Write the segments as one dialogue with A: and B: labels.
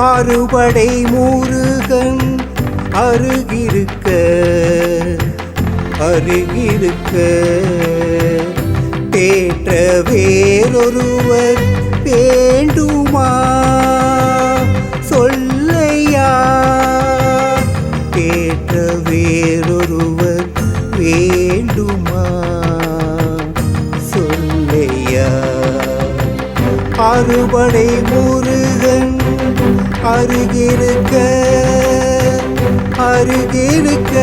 A: ஆறுபடை முருகன் அருகிருக்க அருகிருக்க தேற்ற வேறொருவர் வேண்டுமா சொல்லையா தேற்ற வேறொருவர் வேண்டுமா சொல்லையா அறுபடை முருகன் அருகிருக்க அருகிருக்க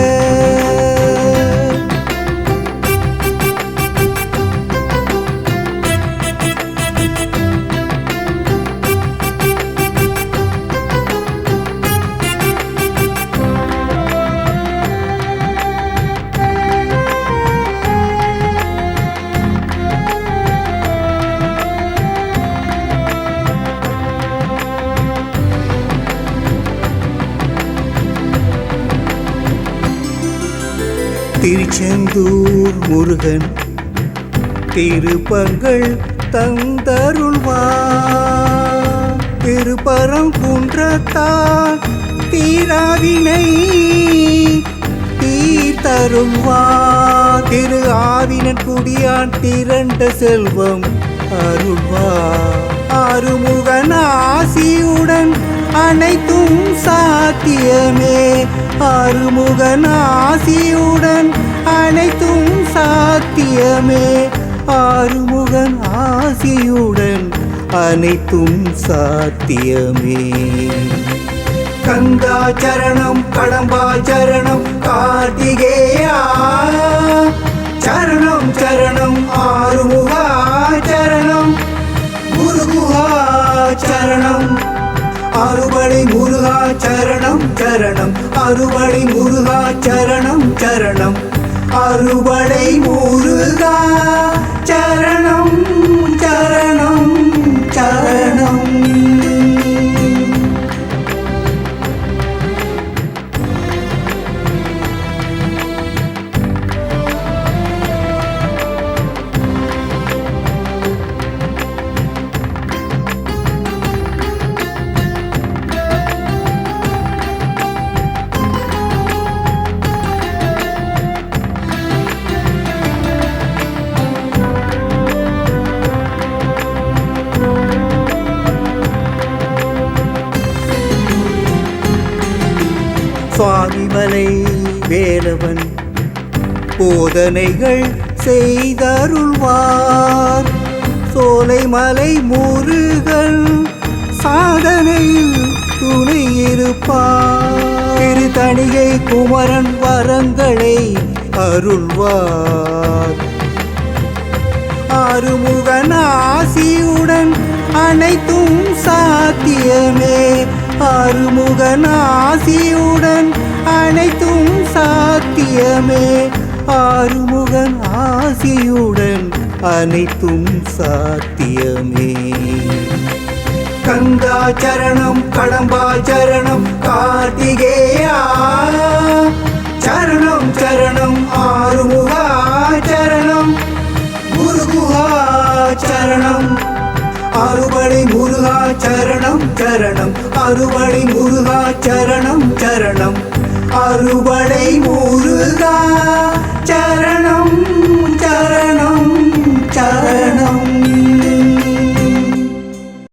A: திருச்செந்தூர் முருகன் திருப்பங்கள் தந்தருள்வார் திருப்பரங்குன்றத்தார் தீராவினை தீர்த்தருள்வார் திரு ஆவினன் குடியான் திரண்ட செல்வம் அருள்வார் ஆறுமுகன் ஆசியுடன் அனைத்தும் சாத்தியமே ஆறுமுகன் ஆசியுடன் அனைத்தும் சாத்தியமே ஆறுமுகன் ஆசியுடன் அனைத்தும் சாத்தியமே கங்கா சரணம் கடம்பா சரணம் கார்த்திகேயா சரணம் சரணம் ஆறுமுகா சரணம் குருகுஹா சரணம் அறுபடை முருகா சரணம் சரணம் அறுபடை முருகா சரணம் சரணம் அறுபடை முருகா சரணம் சரணம் சரணம் சுவாமிமலை வேலவன் போதனைகள் செய்தருள்வார் சோலைமலை முருகன் சாதனையில் துணை இருப்பார் திருத்தணிகை குமரன் வரங்களை அருள்வார் ஆறுமுகன் ஆசியுடன் அனைத்தும் சாத்தியமே ஆறுமுகன் ஆசியுடன் அனைத்தும் சாத்தியமே ஆறுமுகன் ஆசியுடன் அனைத்தும் சாத்தியமே கங்கா சரணம் கடம்பா சரணம் கார்த்திகேயா சரணம் சரணம் ஆறுமுகா சரணம் குருகுஹா சரணம் அறுபடை முருகா சரணம் சரணம் அறுபடை முருகா சரணம் சரணம் அறுபடை முருகா